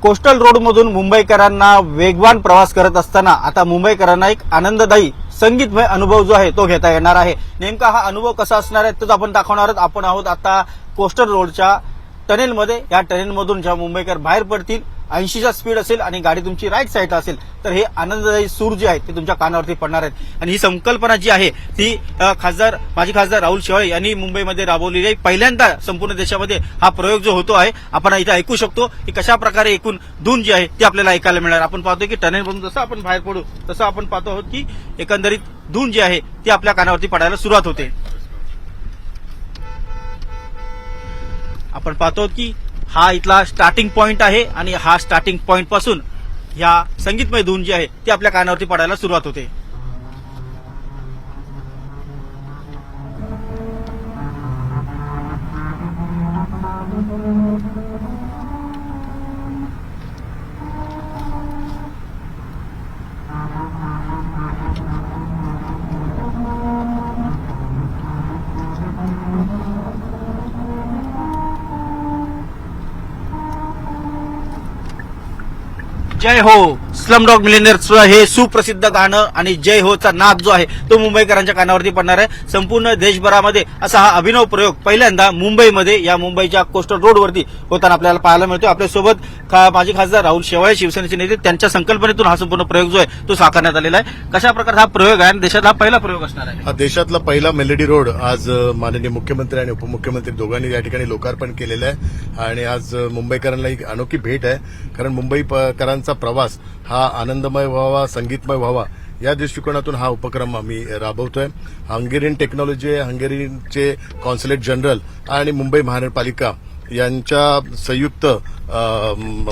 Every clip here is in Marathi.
कोस्टल रोडमधून मुंबईकरांना वेगवान प्रवास करत असताना आता मुंबईकरांना एक आनंददायी संगीतमय अनुभव जो आहे तो घेता येणार आहे। नेमका हा अनुभव कसा असणार आहे तोच आपण दाखवणार आहोत। आपण आहोत आता कोस्टल रोडच्या टनेलमध्ये। या टनेलमधून जेव्हा मुंबईकर बाहेर पडतील 80चा स्पीड असेल आणि गाडी तुमची राईट साईडला असेल तर हे आनंददायी सूर जे आहे ते तुमच्या कानावरती पडणार आहेत। आणि ही संकल्पना जी आहे ती माजी खासदार राहुल शेवाळे यांनी मुंबईमध्ये राबवलेली आहे। पहिल्यांदा संपूर्ण देशामध्ये हा प्रयोग जो होतो आहे आपण इथे ऐकू शकतो की कशा प्रकारे एकूण धून जी आहे ती आपल्याला ऐकायला मिळणार। आपण पाहतो की टनेलमधून जसं आपण बाहेर पडू तसं आपण पाहतो आहोत की एकंदरीत धून जी आहे ती आपल्या कानावरती पडायला सुरुवात होते। आपण पाहतो की हा इथला स्टार्टिंग पॉइंट आहे आणि हा स्टार्टिंग पॉइंट पासून या संगीतमय धून जी आहे ती आपल्या कानावरती पडायला सुरुवात होते। जय हो स्लमडॉग मिलियनेअर्सचं हे सुप्रसिद्ध गाणं आणि जय होचा नाद जो आहे तो मुंबईकरांच्या कानावरती पडणार आहे। संपूर्ण देशभरामध्ये असा हा अभिनव प्रयोग पहिल्यांदा मुंबईमध्ये या मुंबईच्या कोस्टल रोडवरती होताना आपल्याला पाहायला मिळतो। आपल्यासोबत माजी खासदार राहुल शेवाळे शिवसेनेचे नेते त्यांच्या संकल्पनेतून हा संपूर्ण प्रयोग जो आहे तो साकारण्यात आलेला आहे। कशा प्रकारचा हा प्रयोग आहे आणि देशातला पहिला प्रयोग असणार आहे। हा देशातला पहिला मेलडी रोड आज माननीय मुख्यमंत्री आणि उपमुख्यमंत्री दोघांनी या ठिकाणी लोकार्पण केलेलं आहे आणि आज मुंबईकरांना एक अनोखी भेट आहे। कारण मुंबईकरांचा प्रवास हा आनंदमय व्हावा, संगीतमय व्हावा या दृष्टिकोनातून हा उपक्रम आम्ही राबवतोय। हंगेरियन टेक्नॉलॉजी, हंगेरीचे कॉन्सुलेट जनरल आणि मुंबई महानगरपालिका यांच्या संयुक्त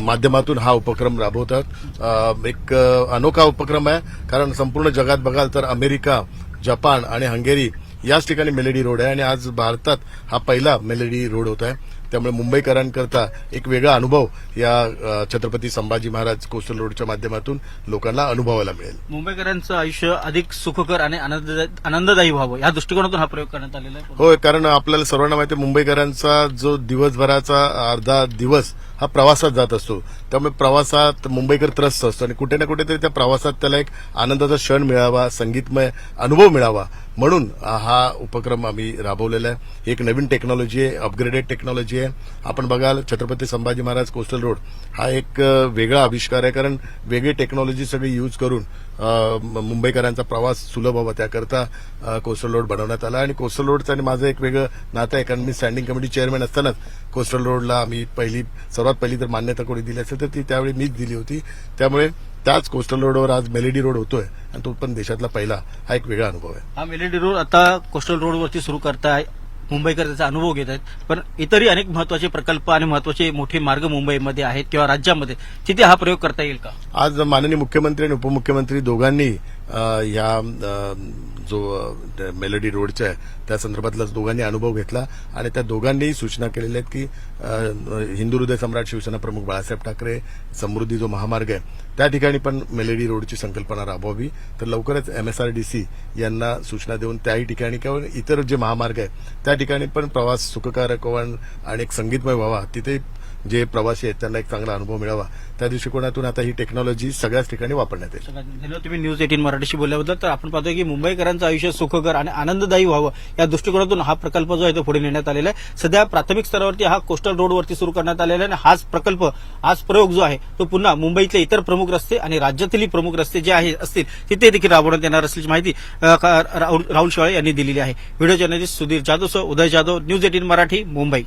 माध्यमातून हा उपक्रम राबवतात। एक अनोखा उपक्रम आहे कारण संपूर्ण जगात बघाल तर अमेरिका, जपान आणि हंगेरी याच ठिकाणी मेलडी रोड आहे आणि आज भारतात हा पहिला मेलडी रोड होत आहे। त्यामुळे मुंबईकरांकरता एक वेगळा अनुभव या छत्रपती संभाजी महाराज कोस्टल रोडच्या माध्यमातून लोकांना अनुभवायला मिळेल। मुंबईकरांचं आयुष्य अधिक सुखकर आणि आनंददायी व्हावं या दृष्टिकोनातून हा प्रयोग करण्यात आलेला आहे। होय, कारण आपल्याला सर्वांना माहिती आहे मुंबईकरांचा जो दिवसभराचा अर्धा दिवस हा प्रवासात जात असतो। त्यामुळे प्रवासात मुंबईकर त्रस्त असतो आणि कुठे ना कुठेतरी त्या प्रवासात त्याला एक आनंदाचा क्षण मिळावा, संगीतमय अनुभव मिळावा म्हणून हा उपक्रम आम्ही राबवलेला आहे। एक नवीन टेक्नॉलॉजी आहे, अपग्रेडेड टेक्नॉलॉजी आहे। आपण बघाल छत्रपती संभाजी महाराज कोस्टल रोड हा एक वेगळा आविष्कार आहे कारण वेगळी टेक्नॉलॉजी सगळी यूज करून मुंबईकरांचा प्रवास सुलभ व्हावा त्याकरता कोस्टल रोड बनवण्यात आला। आणि कोस्टल रोडचं आणि माझं एक वेगळं नातं आहे कारण मी स्टँडिंग कमिटी चेअरमॅन असतानाच कोस्टल रोडला आम्ही सर्वात पहिली तर मान्यता कोणी दिली असेल तर ती त्यावेळी मीच दिली होती। त्यामुळे त्याच कोस्टल रोडवर आज मेलडी रोड होतोय आणि तो पण देशातला पहिला हा एक वेगळा अनुभव आहे। हा मेलडी रोड आता कोस्टल रोडवरती सुरू करताय, मुंबईकर त्याचा अनुभव घेत आहेत, पण इतरही अनेक महत्वाचे प्रकल्प आणि महत्वाचे मोठे मार्ग मुंबईमध्ये आहेत किंवा राज्यामध्ये तिथे हा प्रयोग करता येईल का? आज माननीय मुख्यमंत्री आणि उपमुख्यमंत्री दोघांनी या जो मेलडी रोडचा आहे त्या संदर्भातला दोघांनी अनुभव घेतला आणि त्या दोघांनीही सूचना केलेल्या आहेत की हिंदू हृदय सम्राट शिवसेना प्रमुख बाळासाहेब ठाकरे समृद्धी जो महामार्ग आहे त्या ठिकाणी पण मेलडी रोडची संकल्पना राबवावी। तर लवकरच MSRDC यांना सूचना देऊन त्याही ठिकाणी किंवा इतर जे महामार्ग आहे त्या ठिकाणी पण प्रवास सुखकारक व्हावा आणि एक संगीतमय व्हावा, तिथे जे प्रवासी आहेत त्यांना एक चांगला अनुभव मिळावा त्या दृष्टिकोनातून आता ही टेक्नॉलॉजी सगळ्याच ठिकाणी वापरण्यात येईल। धन्यवाद तुम्ही न्यूज 18 मराठीशी बोलल्याबद्दल। तर आपण पाहतोय की मुंबईकरांचं आयुष्य सुखकर आणि आनंददायी व्हावं या दृष्टिकोनातून हा प्रकल्प जो आहे तो पुढे नेण्यात आलेला आहे। सध्या प्राथमिक स्तरावरती हा कोस्टल रोडवरती सुरू करण्यात आलेला आहे आणि हाच प्रकल्प, हाच प्रयोग जो आहे तो पुन्हा मुंबईतले इतर प्रमुख रस्ते आणि राज्यातील प्रमुख रस्ते जे असतील तिथे देखील राबवण्यात येणार असल्याची माहिती राहुल शेवाळे यांनी दिलेली आहे। व्हिडिओ जर्नलिस्ट सुधीर जाधव, उदय जाधव, न्यूज 18 मराठी, मुंबई।